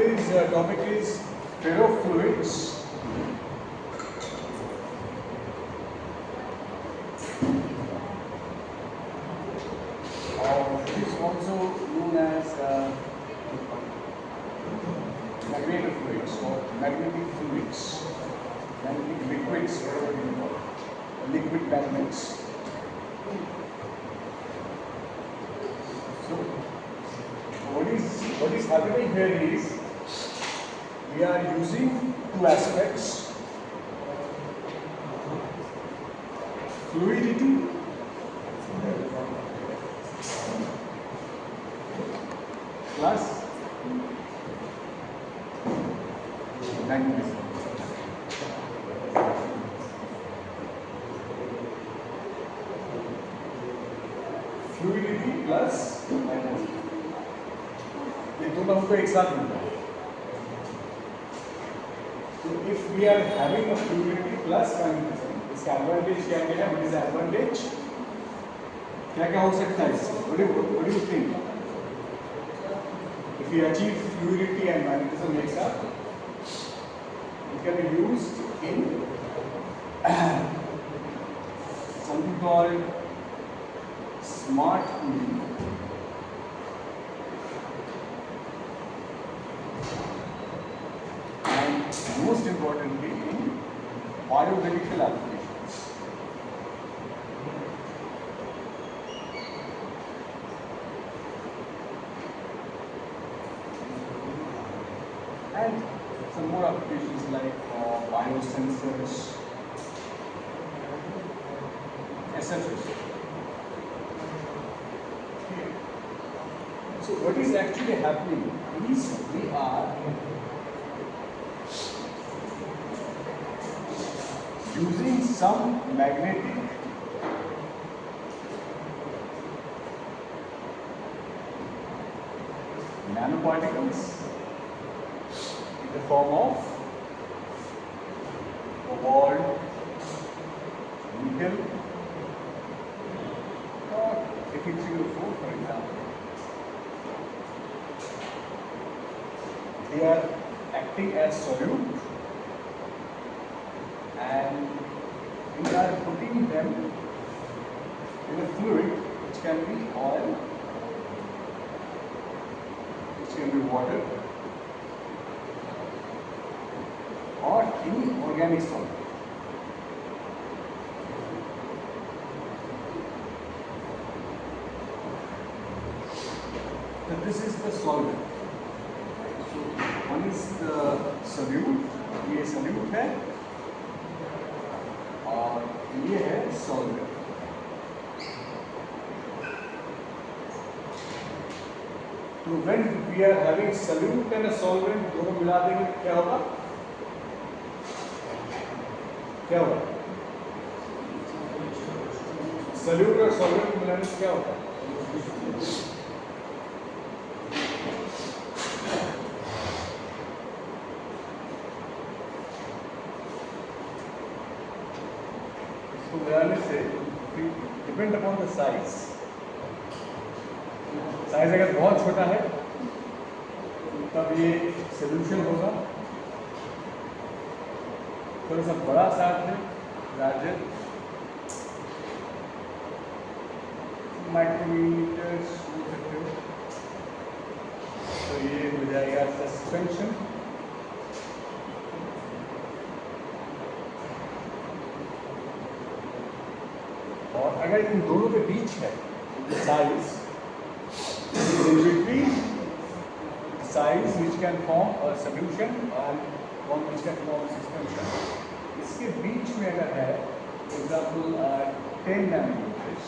Today's topic is ferrofluids. It is also known as magnetic fluids or magnetic fluids, magnetic liquids, whatever you call it, liquid magnets. So, what is happening here is we are using two aspects: fluidity plus magnetism. Fluidity plus magnetism, ये दोनों हमको एक साथ मिलता है. So if we are having a fluidity plus magnetism, इसका advantage क्या क्या है? What is the advantage? क्या क्या हो सकता है इससे? What do you think? If we achieve fluidity and magnetism एक साथ, it can be used in something called smart cooling. Most importantly, in biomedical applications. And some more applications like biosensors, etc. So what is actually happening is we are using some magnetic nanoparticles in the form of cobalt, nickel, or Fe3O4 for example. They are acting as solute, and we are putting them in a fluid which can be oil, which can be water, or any organic solvent. So this is the solvent. So one is the solute, ये solute है, और ये है solvent. तो when we are having solute and a solvent, दोनों मिला देंगे क्या होगा? क्या होगा? solute और solvent मिलाने से क्या होता है? मिलाने से depend upon the size. Size अगर बहुत छोटा है तब ये सोल्यूशन होगा. थोड़ा सा बड़ा साइज है, लार्जर माइक्रोमीटर्स बोल सकते हो, तो ये हो जाएगा सस्पेंशन. और अगर इन दोनों के बीच है size, in between size which can form a solution and one which can form a suspension, इसके बीच में अगर है एग्जाम्पल 10 नैनोमीटर्स,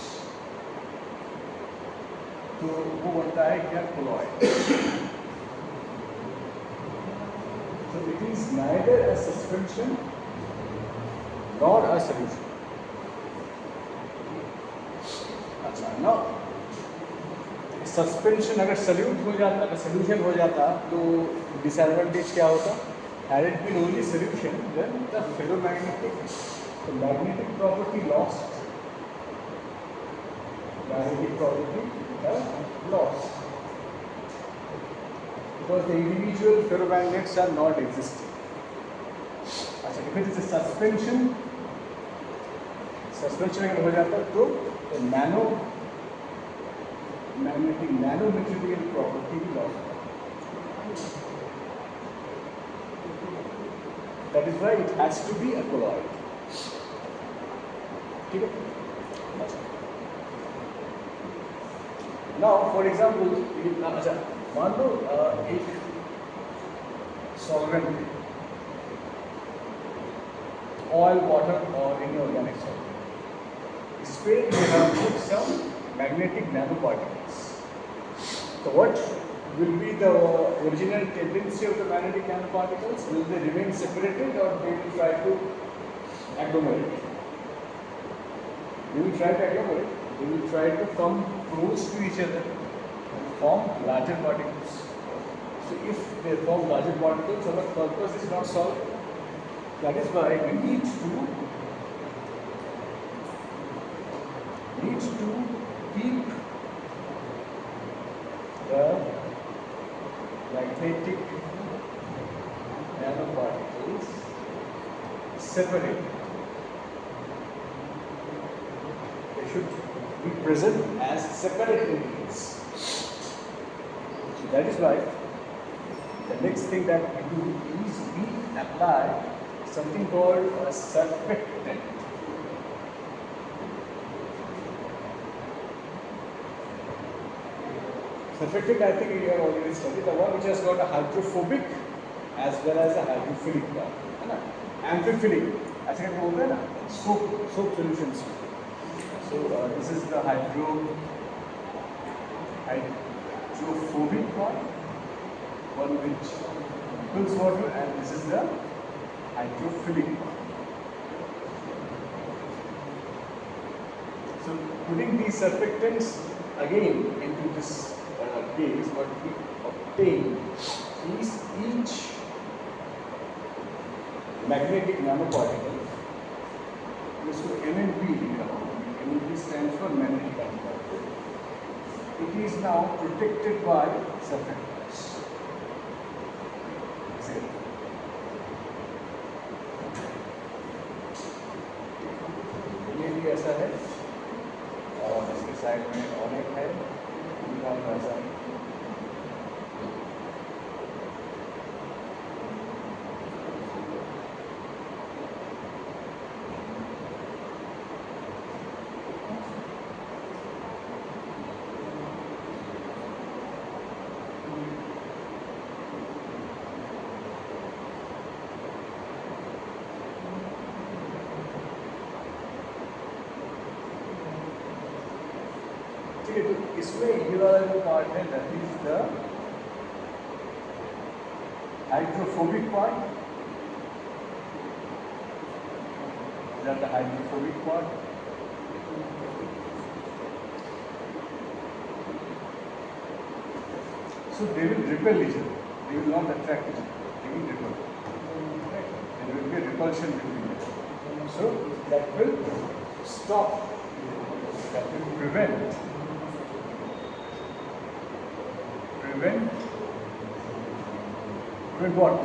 तो वो बनता है क्या? Colloid. So it is neither a suspension nor a solution. ना सस्पेंशन अगर सल्यूट हो जाता, सोल्यूशन हो जाता, तो डिसएडवांटेज क्या होता? Had it been only solution, then the ferromagnetic, the magnetic property lost. Magnetic property lost. because the individual ferromagnets are not existing. If it is a suspension अगर हो जाता है तो नैनो मटेरियल प्रॉपर्टी भी loss होता है. That is why it has to be a colloid. ठीक है. Now for example, अच्छा मान लो एक solvent, oil, water or any organic solvent. This way we have put some magnetic nanoparticles. So what will be the original tendency of the magnetic nanoparticles? Will they remain separated or they will try to agglomerate? They will try to agglomerate. They will try to come close to each other and form larger particles. So if they form larger particles, our purpose is not solved. That is why we need to keep the magnetic nanoparticles separate. They should be present as separate entities. So that is why the next thing that we do is we apply something called a surfactant. Surfactant, I think you have already studied, the one which has got a hydrophobic as well as a hydrophilic part, है ना? Amphiphilic, ऐसे करके बोलते हैं ना? Soap solutions. So this is the hydrophobic part, one which repels water, and this is the hydrophilic part. So putting these surfactants again into this case, what we obtain is each magnetic nanoparticle. इसको MnP लिखा होगा. MnP stands for magnetic nanoparticle. It is now protected by surfactants. ये भी ऐसा है और इसके side में और एक है. ठीक है, तो इसमें ये वाला जो पार्ट है that is the hydrophobic part. That the hydrophobic part. So they will repel each other. They will not attract each other. They will repel. Right? There will be a repulsion between them. So that will stop. That will prevent what?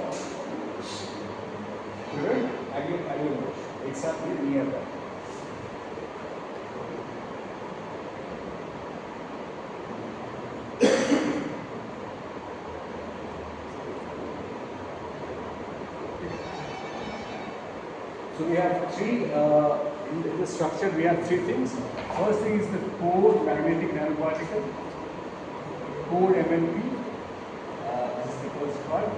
Prevent agglomeration. Exactly near that. So we have three, in the structure we have three things. First thing is the core magnetic nanoparticle, core MnP, this is the first part.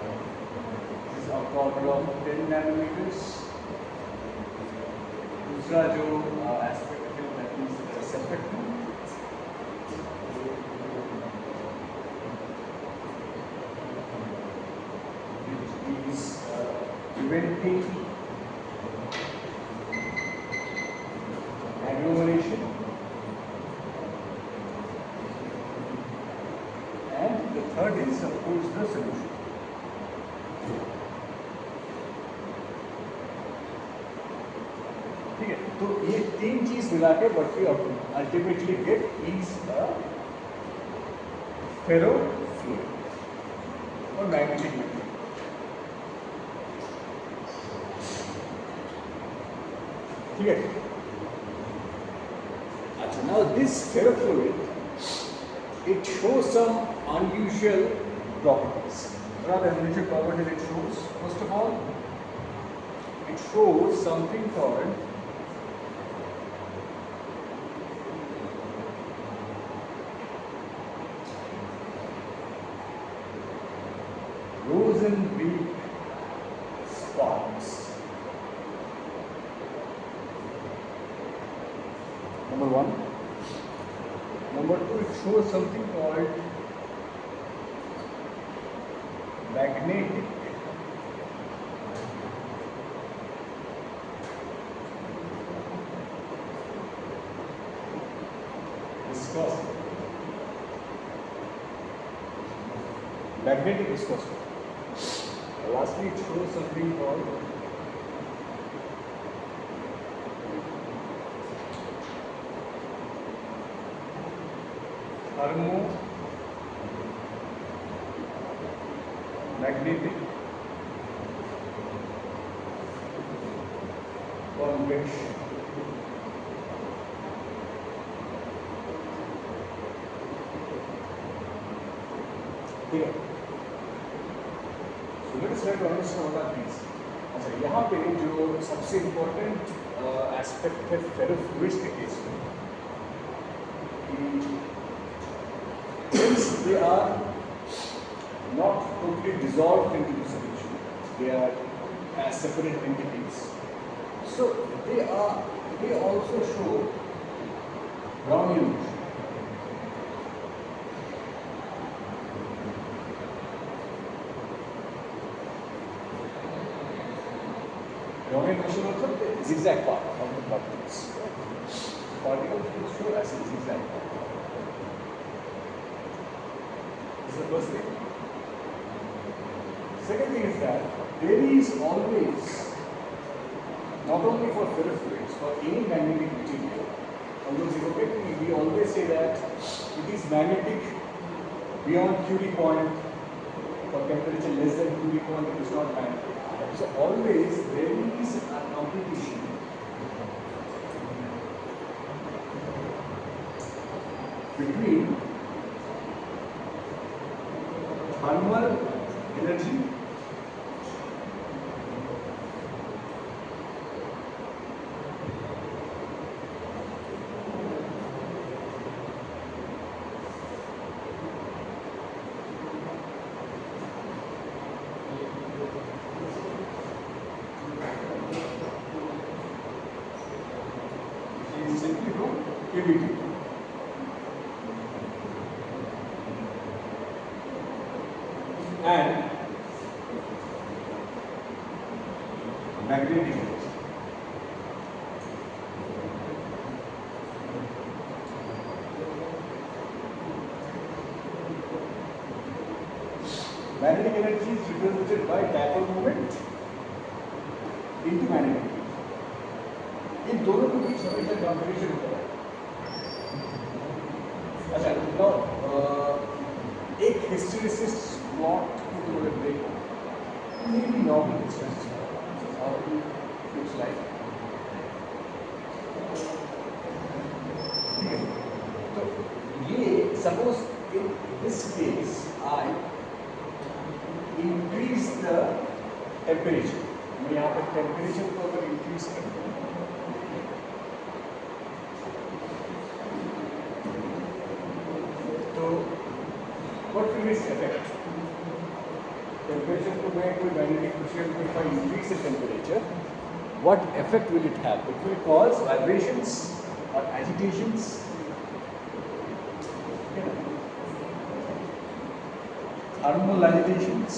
This is of the order of 10 nanometers. दूसरा जो aspect है that is the surfactant. Which is preventing agglomeration, and the third is of course the solution. ठीक है, तो ये तीन चीज मिला के what we ultimately get is a ferrofluid. और मैग्नेटिक मटेरियल। ठीक है। अच्छा, now this ferrofluid, it shows some unusual properties. What are the unusual properties it shows? First of all, it shows something called Rosenweig sparks. Number one. Number two, it shows something called magnetic viscosity. Magnetic viscosity. Lastly, it shows something called thermomagnetic convection. ठीक है। So let us try to understand what are these. अच्छा, यहाँ पे जो सबसे important aspect है फेरोफ्लुइड्स के case में, since they are not totally dissolved into the solution, they are as separate entities. So they also show Brownian motion. Brownian motion also the zigzag path of the particles. Particles will show as a zigzag path. This is the first thing. Second thing is that there is always, not only for ferrofluids, for any magnetic material, although zerotically we always say that it is magnetic beyond Curie point, for temperature less than Curie point it is not magnetic. So always there is a competition between thermal energy simply to KBT. And magnetic energy. Magnetic energy is represented by dipole moment into magnetic field. इन दोनों के बीच हमेशा comparison होता है। अच्छा, तो एक hysteresis plot को थोड़ा देखो, ये भी नॉर्मल हिस्टेरिसिस और कुछ लाइक, ठीक है। तो ये suppose in this case I increase the temperature, मैं यहाँ पर टेम्परेचर को अगर इंक्रीज करता हूँ तो what will its effect? Temperature को मैं कोई magnetic material को if I increase the temperature, what effect will it have? It will cause vibrations or agitations. Thermal agitations.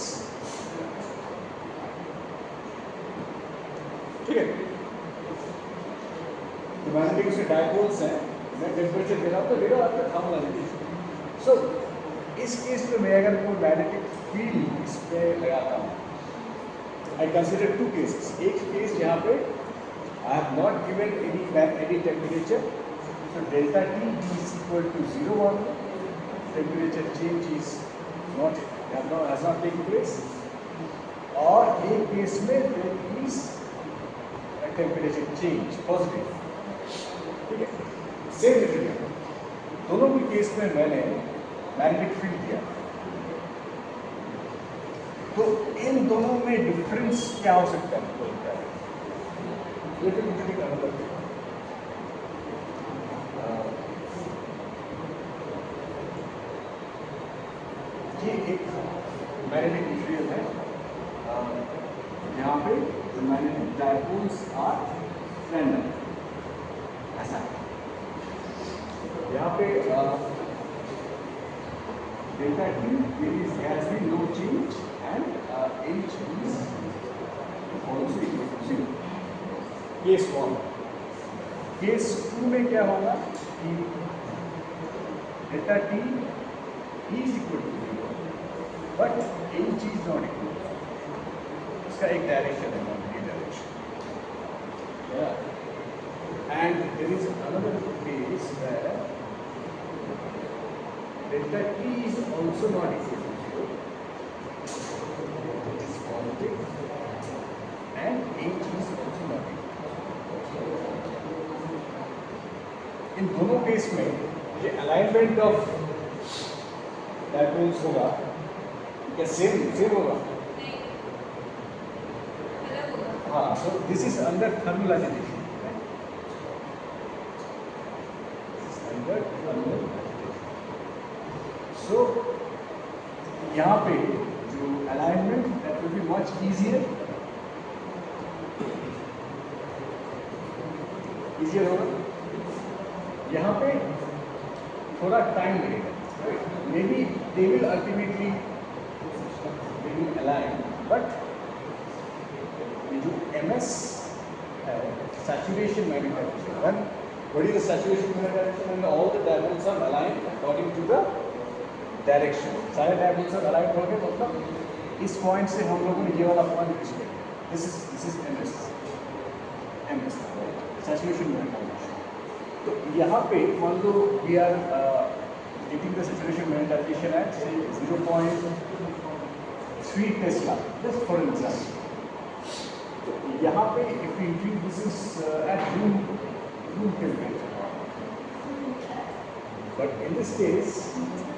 ठीक है। तो मैग्नेटिक उसके डायपोल्स हैं, मैं टेम्परेचर दे रहा हूँ तो दे रहा हूँ आपका थर्मल एजिटेशन। सो इस केस में मैं अगर कोई मैग्नेटिक फील्ड इस पे लगाता हूँ, आई कंसिडर टू केसेस। एक केस जहाँ पे I have not given any temperature, so delta T is equal to 0 one, temperature change is not has not taken place, और एक केस में there is a temperature change positive, ठीक है, same material, दोनों के case में मैंने magnetic field दिया, तो इन दोनों में डिफरेंस क्या हो सकता है? ये एक मैग्नेटिक मटेरियल है, यहाँ पे मैग्नेटिक डायपोल्स आर रैंडम, ऐसा यहाँ पे delta T has been no change and H is also equal to 0. Case 1. Case 2 में क्या होगा कि delta T is equal to 0 but H is not equal. इसका एक डायरेक्शन है, ये direction, and there is another case where delta T is also not equal to 0. It is positive and H is also not equal. इन दोनों case में ये alignment of dipoles होगा क्या? Same होगा? हाँ, so this is under thermal agitation. So यहाँ पे जो alignment that will be much easier होगा, यहाँ पे थोड़ा टाइम लगेगा, may be they will ultimately align, but जो MS है saturation magnetization, what is the saturation magnetization? And all the dipoles are aligned according to the direction, सारे dipoles are aligned हो गए, मतलब इस पॉइंट से हम लोगों ने ये वाला पॉइंट रीच किया, this is MS saturation magnetization. तो यहाँ पे मान लो we are getting the saturation magnetization at 0.3 tesla, just for example. तो यहाँ पे if you increase this is at room temperature, but in this case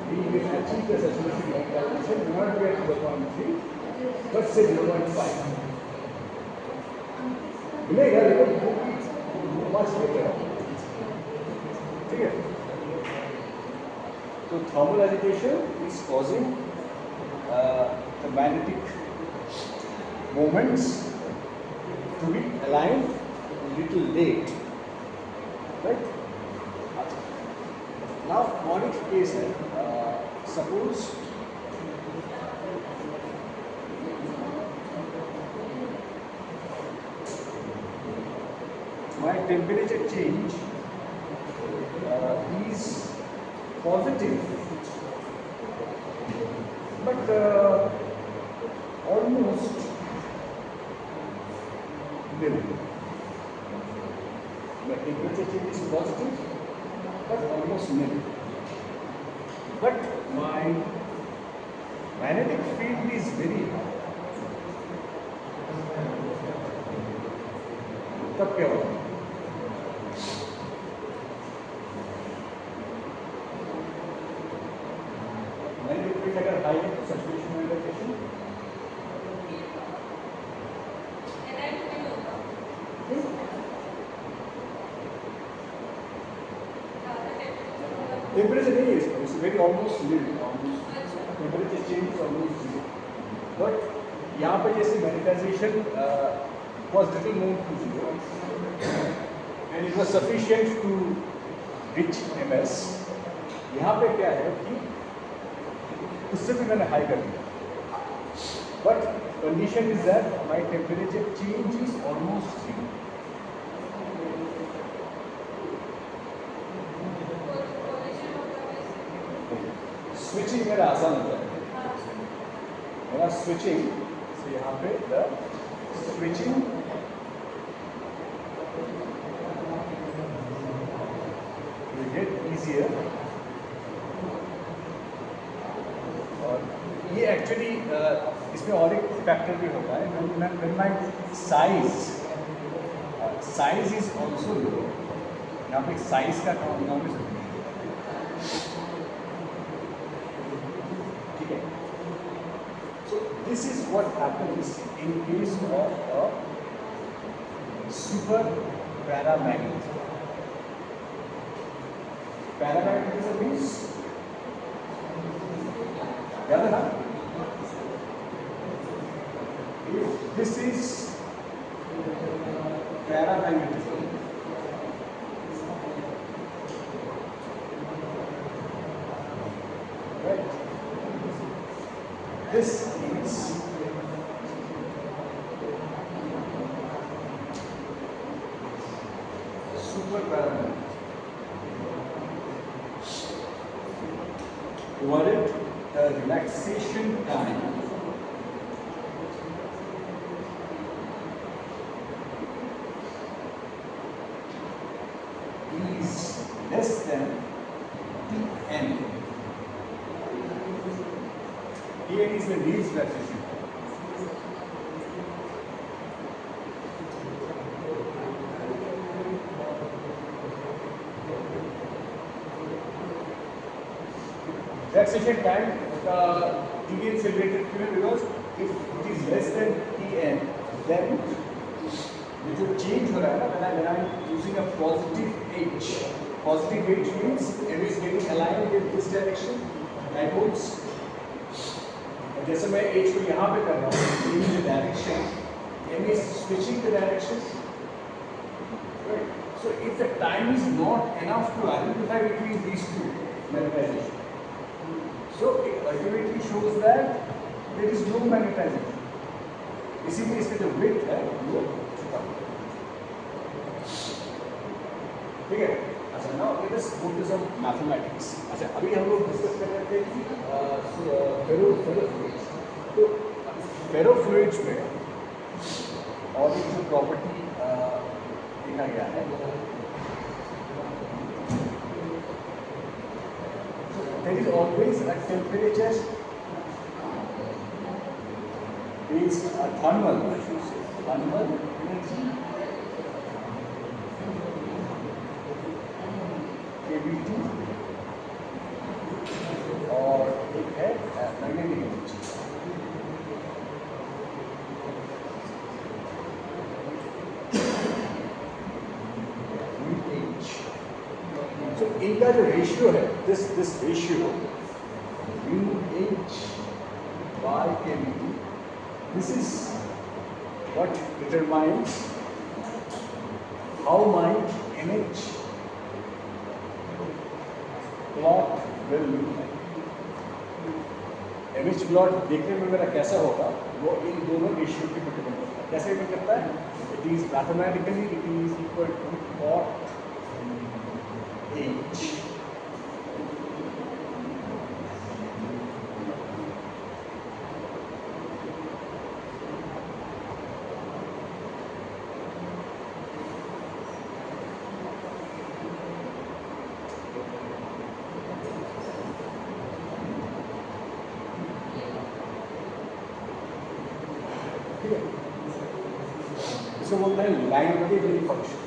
we will achieve the saturation magnetization not be at 0.3 but say 0.5 मिलेगा, लेकिन much better, ठीक है। तो thermal agitation is causing the magnetic moments to be aligned a little late, right? Now, what case है, suppose my temperature change is positive, but almost nil. My temperature change is positive, but almost nil. But my magnetic field is very high. तब क्या होगा? Magnetic field अगर high है तो saturation magnetisation temperature नहीं है इसका, it's very almost nil, temperature change is almost zero. But यहाँ पे जैसे magnetization was little known to zero and it was sufficient to reach MS. यहाँ पे क्या है कि उससे भी मैंने हाई कर दिया, but condition is that my temperature change is almost zero. Switching मेरा आसान होता है, मेरा स्विचिंग से यहाँ पे the switching will get easier, और ये एक्चुअली इसमें और एक फैक्टर भी होता है, when my size is also low, यहाँ पे साइज का काम है, ठीक है. So this is what happens in case of a super paramagnetism. Paramagnetism means याद है ना? This is paramagnetism. Right? This is super paramagnetism. Divided the relaxation time is less than Tn. Tn is the least relaxation. Relaxation time Tn से related क्यों है? Because if it is less than Tn, then ये जो change हो रहा है ना, when I am using a positive H, positive H means M is getting aligned with this direction, dipoles. जैसे मैं H को यहाँ पे कर रहा हूँ, changing the direction, M is switching the direction. Right? So if the time is not enough to identify between these two magnetization, so it ultimately shows that there is no magnetization. इसीलिए इसका जो width है वो छोटा होगा. ठीक है? अच्छा, now let us go to some mathematics. अच्छा, अभी हम लोग डिस्कस कर रहे थे फेरोफ्लुइड्स. तो फेरोफ्लुइड्स में और एक जो प्रॉपर्टी देखा गया है, there is always a temperature based thermal, I should say, thermal energy KBT और एक है मैग्नेटिक एनर्जी. So इनका जो रेशियो है, this ratio H by KBT, this is what determines how my image plot will look like. image plot देखने में मेरा कैसा होगा वो इन दोनों रेशियो पे डिपेंड करता है. कैसे डिपेंड करता है? It is mathematically it is equal to cot H इसको बोलते हैं line variable function.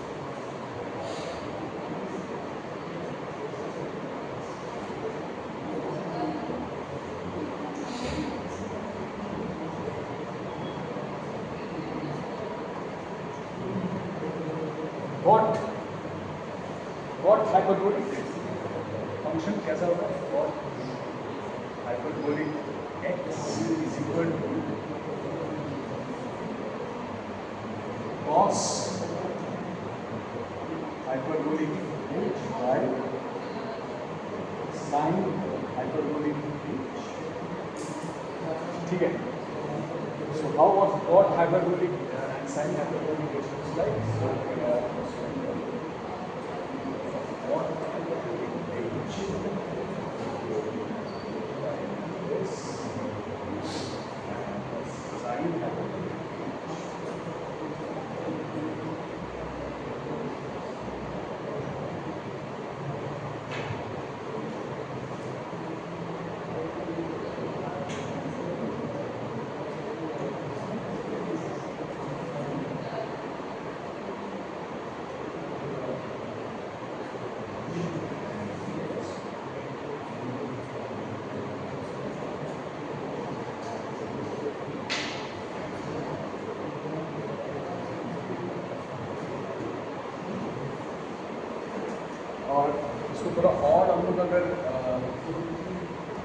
Cot hyperbolic function कैसा होगा? Cot hyperbolic x is equal to cos hyperbolic h by sin hyperbolic h. ठीक है? So how was cot hyperbolic and sin hyperbolic h looks like? So cot hyperbolic h is sin hyperbolic. थोड़ा और हम लोग अगर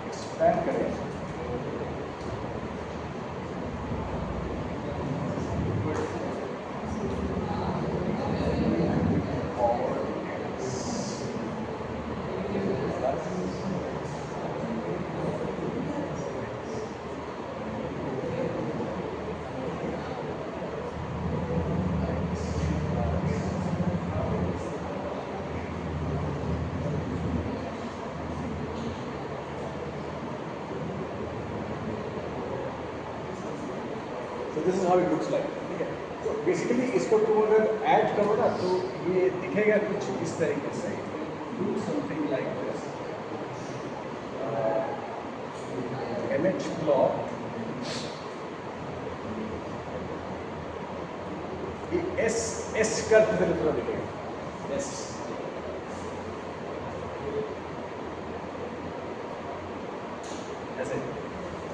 expand करें तो this is how it looks like, ठीक है। तो बेसिकली इसको तुम अगर ऐड करो ना तो ये दिखेगा कुछ इस तरीके से, do something like this, image plot, ये एस कर थोड़ा दिखेगा, एस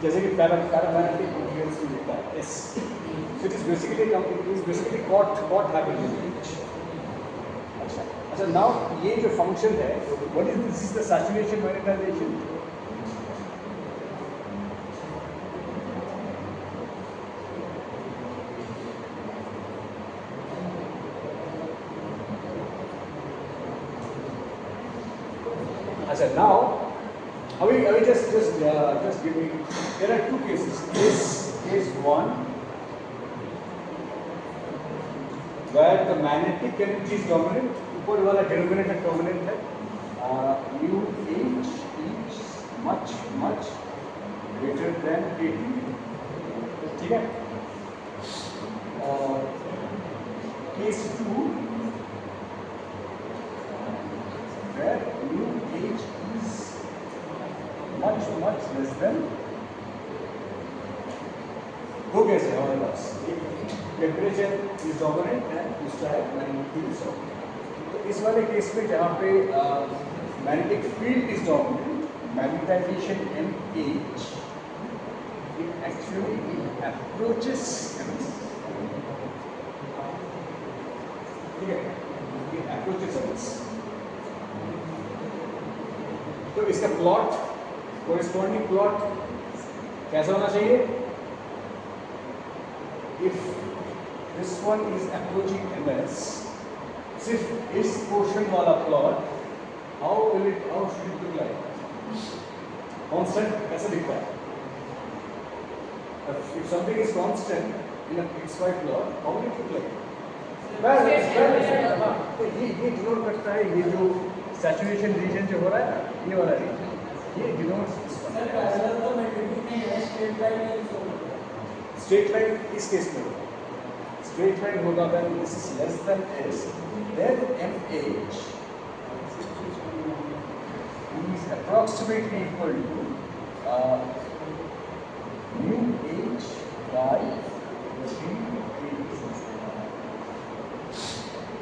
जैसे कि पैरामैग्नेटिक इक्वेशंस में लिखा है S, it is basically what happens in image. अच्छा नाउ ये जो फंक्शन है, what is this, is the saturation magnetization. अच्छा नाउ अभी just give me, there are two cases. Case one, where the magnetic energy is dominant, ऊपर वाला denominator dominant है, mu h is much greater than kT, ठीक है। और case two, where mu h is much less than, दो case है हमारे पास, temperature is dominant and दूसरा है मैग्नेटिक इज डोमिनेंट। तो इस वाले केस में जहाँ पे magnetic field is dominant, magnetization M H, it actually approaches, ठीक है, इट अप्रोचेस। तो इसका प्लॉट, कोरिस्पॉन्डिंग प्लॉट कैसा होना चाहिए? If this one is approaching ms, सिर्फ इस पोर्शन वाला plot, how should it look like? Constant कैसे दिखता है? If something is constant in a xy plot, how will it look like? तो ये डिनोट करता है, ये जो सैचुरेशन रीजन जो हो रहा है ना, ये वाला रीजन, ये डिनोट्स स्ट्रेट लाइन। इस केस में स्ट्रेट लाइन होगा when this is less than s, then mh is approximately equal to mu h by 3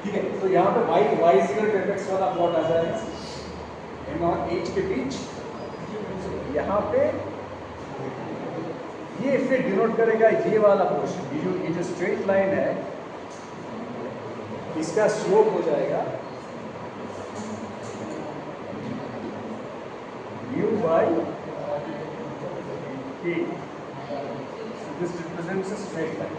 ठीक है। तो यहाँ पे y x वाला प्लॉट आ जाएगा m और h के बीच। यहाँ पे ये फिर डिनोट करेगा ये वाला पोर्शन, ये जो स्ट्रेट लाइन है, इसका स्लोप हो जाएगा mu by k। This represents a straight line.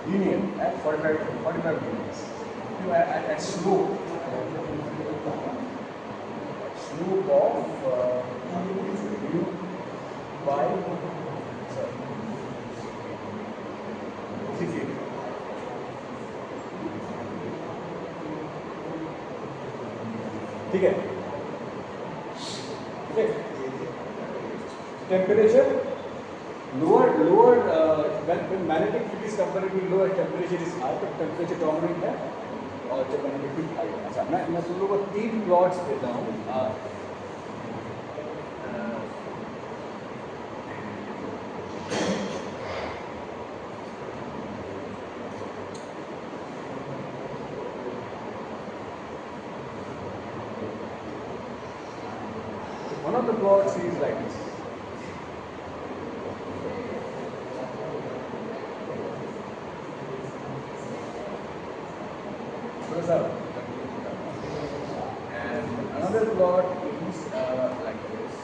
Linear at 45 degrees. At slope of mu by, ठीक है। Temperature lower when magnetic field is comparatively low and temperature is high, तो temperature dominant है, और जब magnetic field high है। अच्छा मैं तुम लोगों को 3 प्लॉट्स देता हूँ। One of the plots is like this. थोड़ा सा and another plot is like this.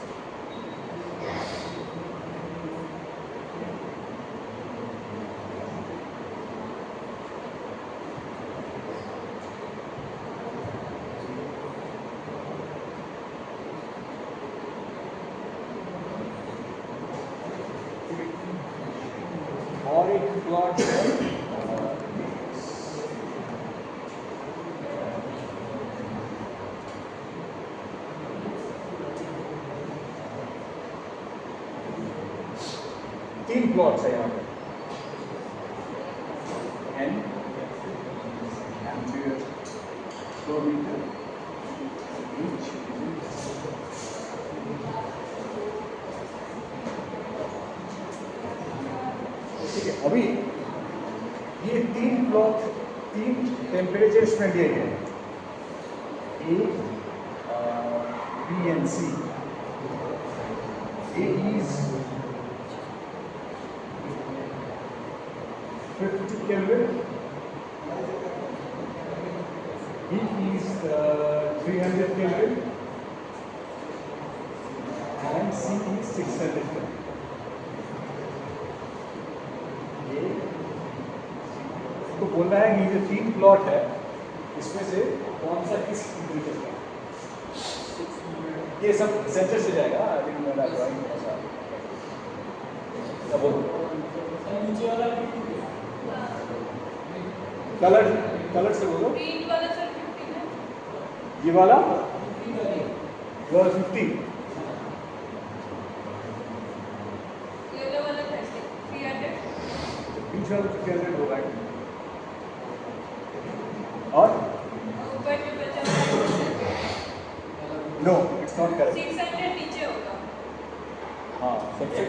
और एक प्लॉट है तीन प्लॉट्स है यहाँ पे an ampere flow meter each. ठीक है, अभी ये तीन प्लॉट तीन टेम्परेचर्स में दिए गए A B and C. A is 50 Kelvin, B is 300 Kelvin and C is 600 Kelvin. ये तो बोल रहा है कि ये तीन प्लॉट है इसमें से कौन सा किस टेम्परेचर का, ये सब सेंसर से जाएगा। अभी मेरा ड्राइंग थोड़ा सा नीचे वाला कलर कलर से बोलो। ग्रीन वाला सर 50 है, ये वाला 50, येलो वाला 300, बीच वाला 300 होगा। और ऊपर जो बचा हुआ नो इट्स नॉट करेक्ट। 600 नीचे होगा। हाँ सबसे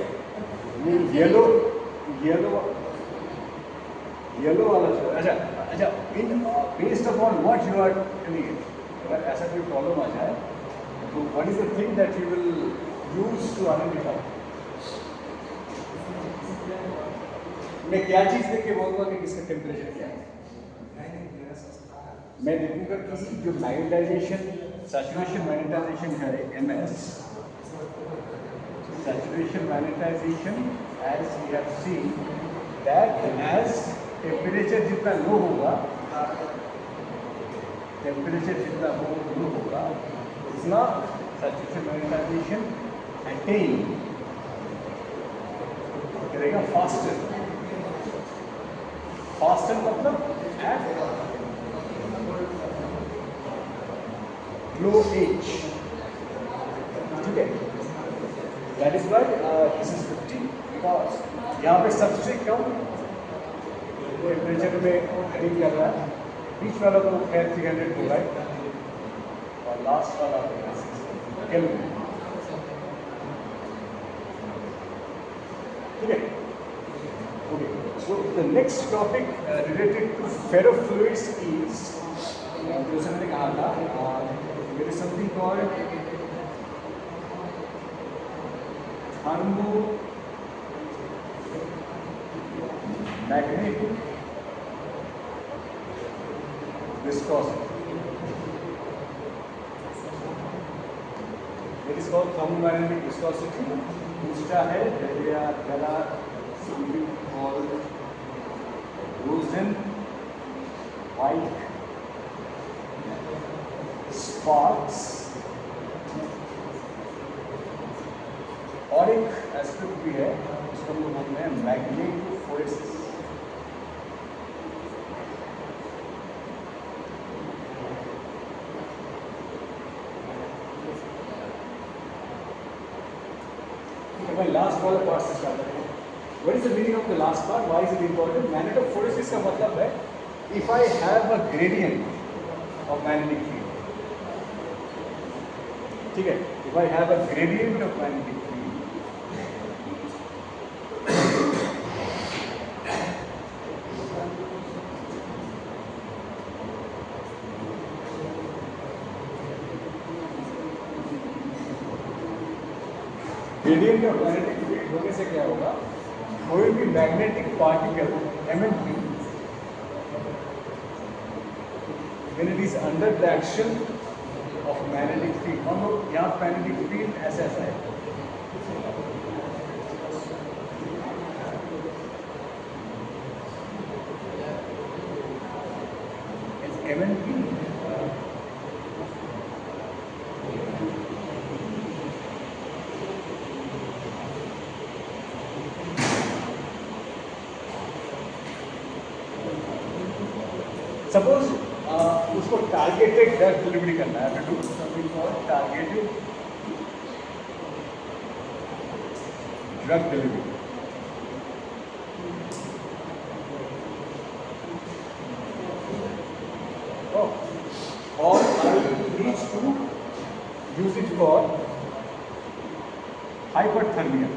येलो वाला जो अच्छा अच्छा in based upon what you are telling it, अगर ऐसा कोई प्रॉब्लम आ जाए तो what is the thing that you will use to identify. मैं क्या चीज़ देख के बोलूँगा कि किसका टेम्परेचर क्या है। मैं देखूँगा कि जो मैग्नेटाइजेशन सैचुरेशन मैग्नेटाइजेशन है MS, saturation magnetization as we have seen that as temperature जितना लो होगा, temperature जितना लो होगा उतना saturation magnetization attain करेगा faster मतलब at low H, ठीक है। That is why this is 50 because यहाँ पे सबसे कम टेम्परेचर में रीड कर रहा है। बीच वाला तो खैर 300 होगा और लास्ट वाला केल्विन, ठीक है। Okay, so the next topic related to ferrofluids is जैसे मैंने कहा था there is something called thermomagnetic viscosity. It is called thermomagnetic viscosity. दूसरा है there are something called Rosen-White sparks. और एक एस्पेक्ट भी है उसको हम लोग बोलते हैं मैग्नेटोफोरेसिस। भाई लास्ट वाला पार्ट से स्टार्ट करें। What is the meaning of the last part, why is it important? Magnetophoresis का मतलब है if I have a gradient of magnetic field, ठीक है। If I have a gradient of magnetic field, gradient of magnetic field होने से क्या होगा, कोई भी magnetic particle MMP when it is under the action of magnetic field. मान लो यहाँ magnetic field ऐसा है, it's MNP. Suppose उसको टारगेटेड ड्रग डिलीवरी करना है, to something called targeted drug delivery. Or I need to use it for hyperthermia.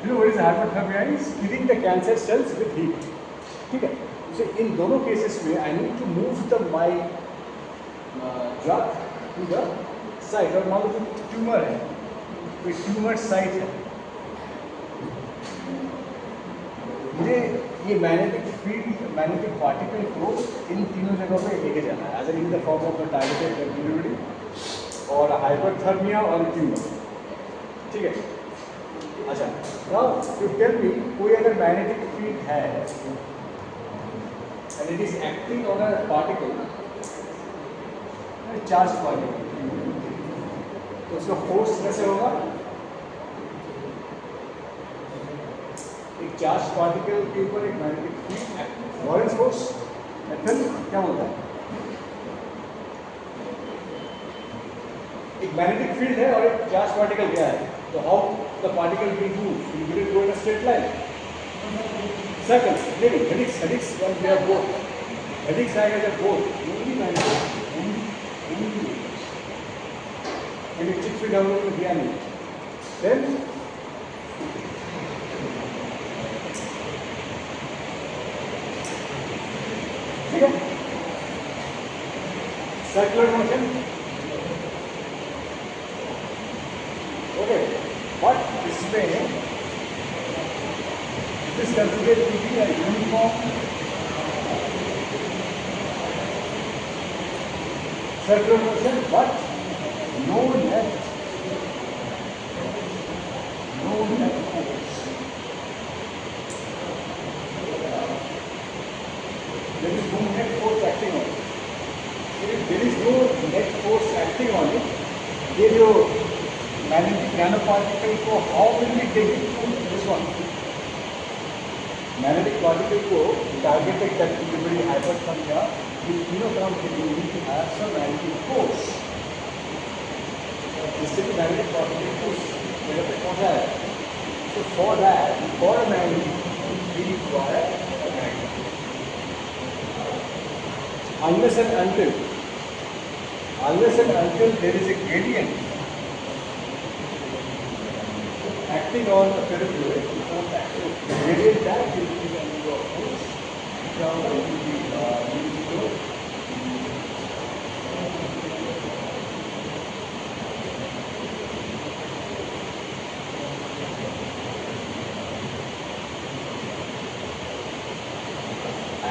You know what is hyperthermia? Is killing the cancer cells with heat. ठीक है. So in दोनों cases में I need to move my drug to the site. और मान लो जो tumour है, कोई tumour site है, मुझे ये मैग्नेटिक फील्ड, मैग्नेटिक पार्टिकल को इन तीनों जगहों पे लेके जाना है, as in the form of the targeted delivery और हाइपरथर्मिया और ट्यूमर. ठीक है. अच्छा, नाउ यू टेल मी, कोई अगर मैग्नेटिक फील्ड है and it is acting on a particle, charge particle, तो उसका फोर्स कैसे होगा? एक चार्ज पार्टिकल के ऊपर एक मैग्नेटिक फील्ड, लॉरेंस फोर्स, फिर क्या होता है? एक मैग्नेटिक फील्ड है और एक चार्ज पार्टिकल क्या है, तो how the particle will move? Will it go in a straight line? Circles, maybe helix when they are both. Helix आएगा जब both, only magnetic, only. And it chips down to the नहीं. Then ठीक है, circular motion. Okay, but इसमें it is considered to be a uniform circular motion, but no net force. There is no net force acting on it. If there is no net force acting on it, ये जो magnetic nano particle को how will we take it to this one? Magnetic particle को targeted drug delivery, hyperthermia, ये तीनों काम के लिए we to have some magnetic force, जिससे कि मैग्नेटिक पार्टिकल को जगह पे पहुंचा है. So for that, for a magnet, we require a magnet. Unless and until there is a gradient acting on the peripheral, the gradient that will be the number of force, which are going to be used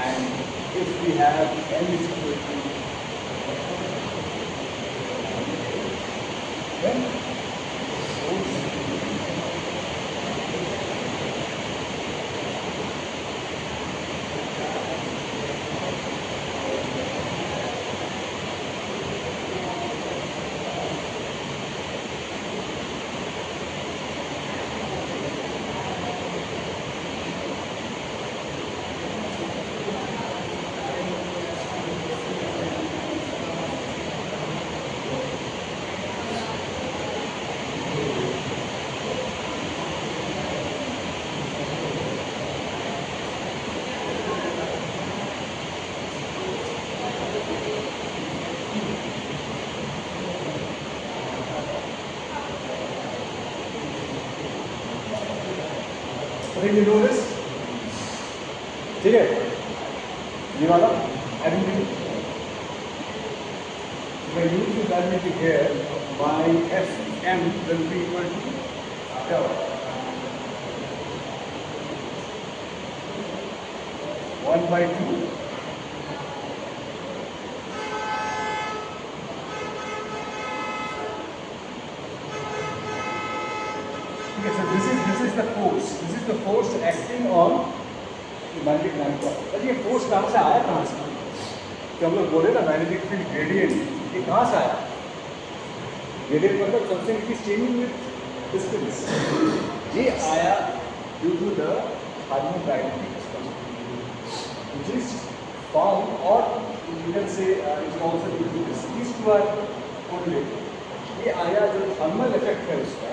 and if we have n is equal to then Did you know this? ठीक है, ये वाला additive. If I use the value here, my Fm will be equal to tau. 1/2. Okay, so this is the force. This is the force acting on the magnetic dipole. अब ये force कहाँ से आया, कहाँ से? तो हम लोग बोले ना मैग्नेटिक फील्ड ग्रेडियंट, ये कहाँ से आया? ग्रेडियंट मतलब something is changing with distance. ये आया due to the thermodynamic response, which is found, or you can say it's also due to this. These two are correlated. ये आया जो थर्मल इफेक्ट है उसका,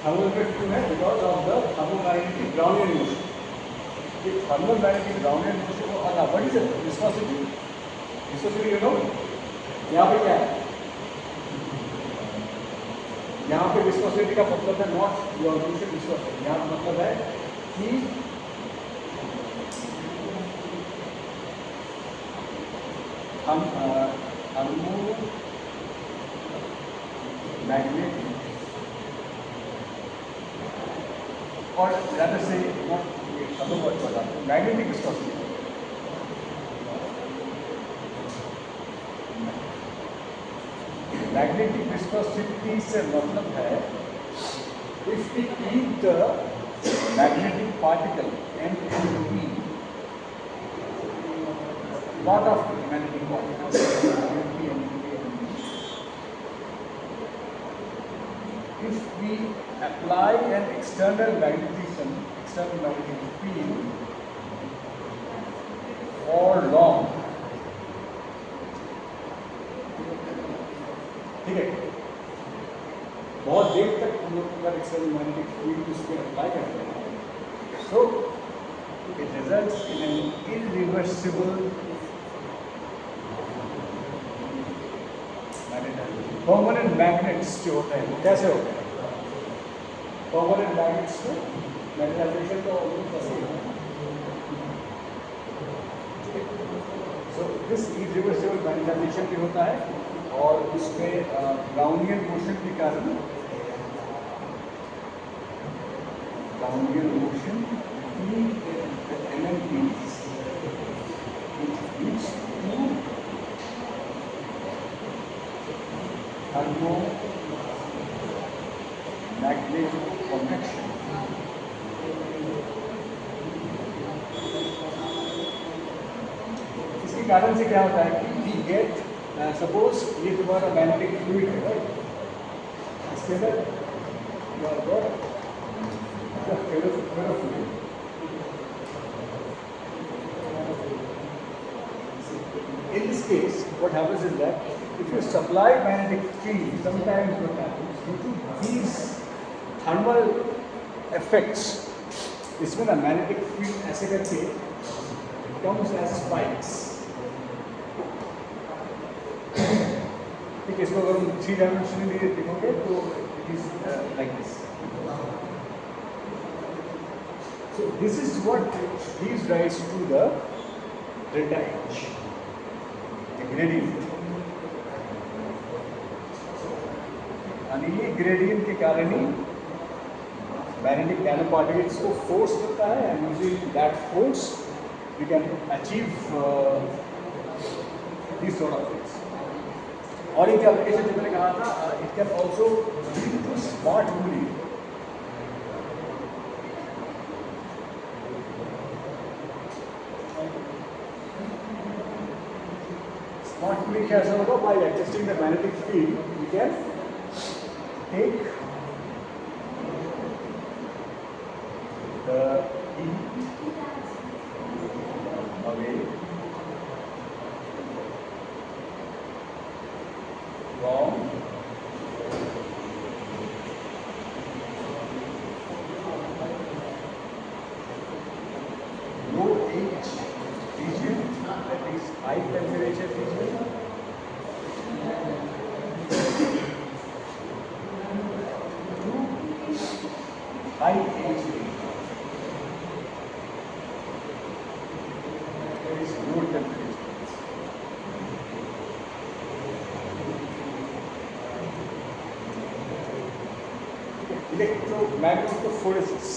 थर्मल इफेक्ट क्यों है? Because of the thermomagnetic Brownian motion. ये thermal magnetic Brownian motion को आना, what is it? Viscosity. Viscosity you know, यहाँ पे क्या है? यहाँ पे विस्कोसिटी का मतलब है नॉट योर मोशन विस्कोसिटी, यहाँ पे मतलब है कि हम मैग्नेटिक और ज़्यादा से मैग्नेटिक विस्कोसिटी. मैग्नेटिक विस्कोसिटी से मतलब है if we keep the magnetic particle M&P, lot of magnetic particles MP, if we apply an external magnetic field for long, ठीक है, बहुत देर तक हम लोग अगर एक्सटर्नल मैग्नेटिक फील्ड उस पर अप्लाई करते हैं, so it results in an irreversible permanent magnets जो होते हैं वो कैसे होते हैं? permanent magnets को मैग्नेटाइजेशन तो कैसे होता है? so this irreversible मैग्नेटाइजेशन भी होता है और उसमें ब्राउनियन मोशन के कारण ब्राउनियन मोशन की MMPs which to thermomagnetic convection. इसके कारण से क्या होता है कि we get सपोज ये तुम्हारा मैग्नेटिक फ्लूइड है, राइट? इसके अंदर फेरोफ्लूइड. In this case, what happens is that if you supply magnetic field, sometimes what happens due to these thermal effects, इसमें ना magnetic field ऐसे करके comes as spikes. ठीक है, इसको अगर हम 3 डायमेंशनली देखोगे तो it is like this. So this is what gives rise to the delta H, the gradient. and ये gradient के कारण ही magnetic nanoparticles को force करता है, and using that force we can achieve these sort of things. और एक application जो मैंने कहा था, it can also lead to smart cooling. Smart cooling कैसे होगा? By adjusting the magnetic field, we can take the heat away from low H region, that is high temperature region, to high H region, that is low temperature. Electromagnetophoresis.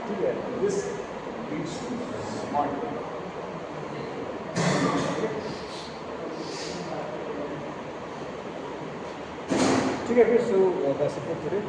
ठीक है, this leads to smart. ठीक है, फिर so that's it for today.